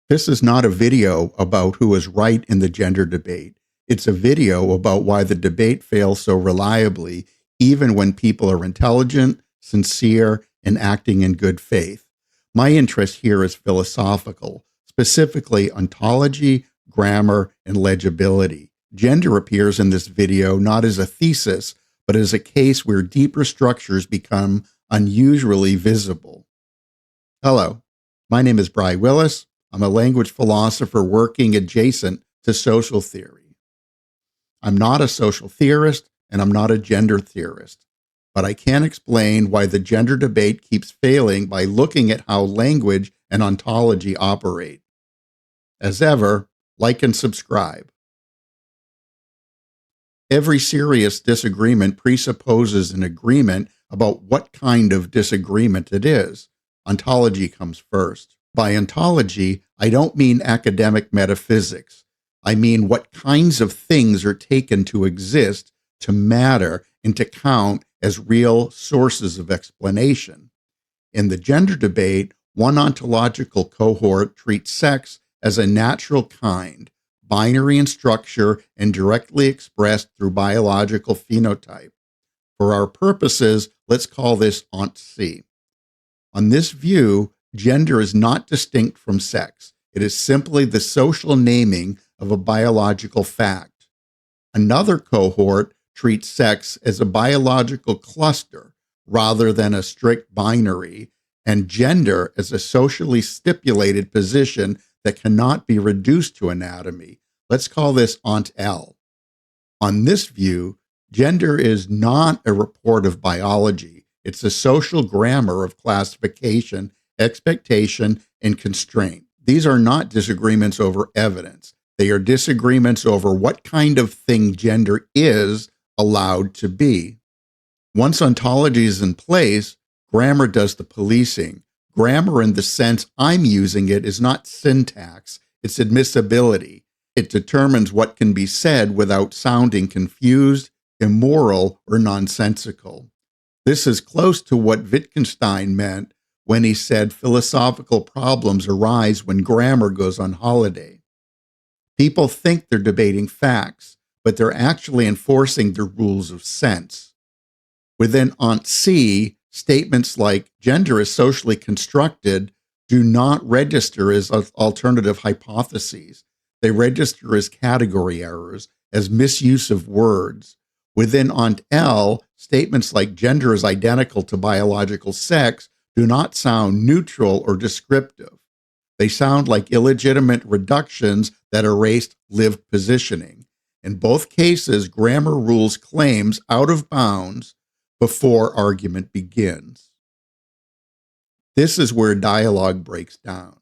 This is not a video about who is right in the gender debate. It's a video about why the debate fails so reliably, even when people are intelligent, sincere, and acting in good faith. My interest here is philosophical, specifically ontology, grammar, and legibility. Gender appears in this video not as a thesis, but as a case where deeper structures become unusually visible. Hello, my name is Bry Willis. I'm a language philosopher working adjacent to social theory. I'm not a social theorist, and I'm not a gender theorist, but I can explain why the gender debate keeps failing by looking at how language and ontology operate. As ever, like and subscribe. Every serious disagreement presupposes an agreement about what kind of disagreement it is. Ontology comes first. By ontology, I don't mean academic metaphysics. I mean what kinds of things are taken to exist, to matter, and to count as real sources of explanation. In the gender debate, one ontological cohort treats sex as a natural kind, binary in structure and directly expressed through biological phenotype. For our purposes, let's call this Ont C. On this view, gender is not distinct from sex. It is simply the social naming of a biological fact. Another cohort treats sex as a biological cluster rather than a strict binary, and gender as a socially stipulated position that cannot be reduced to anatomy. Let's call this Ont L. On this view, gender is not a report of biology. It's a social grammar of classification, expectation, and constraint. These are not disagreements over evidence. They are disagreements over what kind of thing gender is allowed to be. Once ontology is in place, grammar does the policing. Grammar, in the sense I'm using it, is not syntax, it's admissibility. It determines what can be said without sounding confused, immoral, or nonsensical. This is close to what Wittgenstein meant when he said philosophical problems arise when grammar goes on holiday. People think they're debating facts, but they're actually enforcing the rules of sense. Within Ont C, statements like gender is socially constructed do not register as alternative hypotheses. They register as category errors, as misuse of words. Within Ont L, statements like gender is identical to biological sex do not sound neutral or descriptive. They sound like illegitimate reductions that erased lived positioning. In both cases, grammar rules claims out of bounds before argument begins. This is where dialogue breaks down.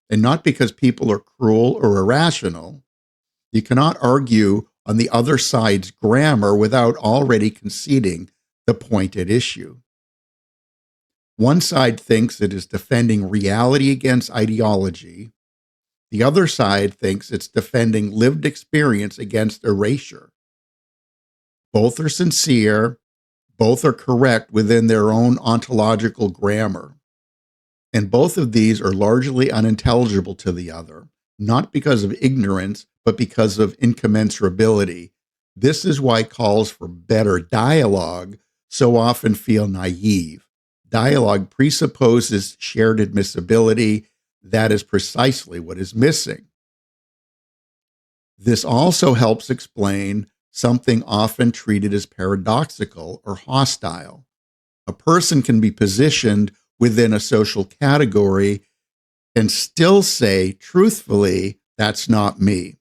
And not because people are cruel or irrational. You cannot argue on the other side's grammar without already conceding the point at issue. One side thinks it is defending reality against ideology. The other side thinks it's defending lived experience against erasure. Both are sincere. Both are correct within their own ontological grammar. And both of these are largely unintelligible to the other, not because of ignorance, but because of incommensurability. This is why calls for better dialogue so often feel naive. Dialogue presupposes shared admissibility. That is precisely what is missing. This also helps explain something often treated as paradoxical or hostile. A person can be positioned within a social category and still say, truthfully, that's not me.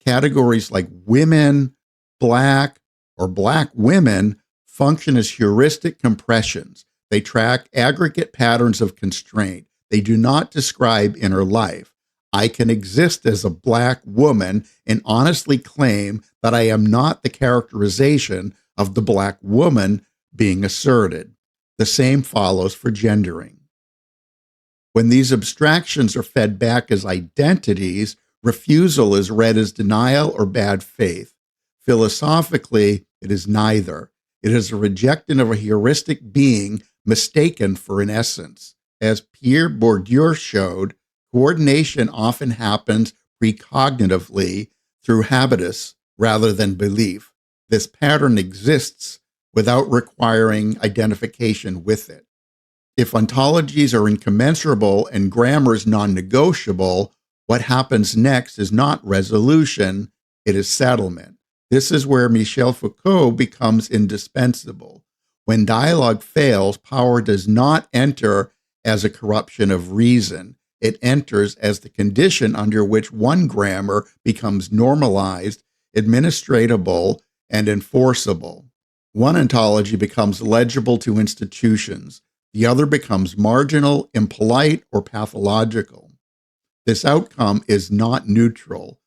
Categories like women, black, or black women function as heuristic compressions. They track aggregate patterns of constraint. They do not describe inner life. I can exist as a black woman and honestly claim that I am not the characterization of the black woman being asserted. The same follows for gendering. When these abstractions are fed back as identities, refusal is read as denial or bad faith. Philosophically, it is neither. It is a rejection of a heuristic being mistaken for an essence. As Pierre Bourdieu showed, Coordination often happens precognitively through habitus rather than belief. This pattern exists without requiring identification with it. If ontologies are incommensurable and grammar is non-negotiable, what happens next is not resolution, it is settlement. This is where Michel Foucault becomes indispensable. When dialogue fails, power does not enter as a corruption of reason. It enters as the condition under which one grammar becomes normalized, administratable, and enforceable. One ontology becomes legible to institutions. The other becomes marginal, impolite, or pathological. This outcome is not neutral,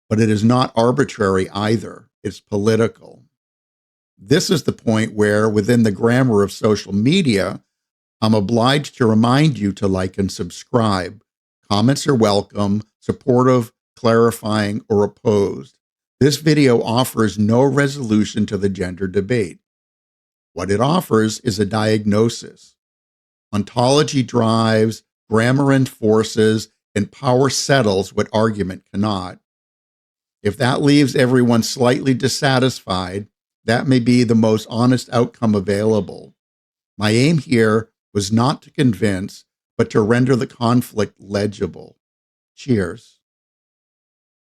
but it is not arbitrary either. It's political. This is the point where, within the grammar of social media, I'm obliged to remind you to like and subscribe. Comments are welcome, supportive, clarifying, or opposed. This video offers no resolution to the gender debate. What it offers is a diagnosis. Ontology drives, grammar enforces, and power settles what argument cannot. If that leaves everyone slightly dissatisfied, that may be the most honest outcome available. My aim here was not to convince, but to render the conflict legible. Cheers.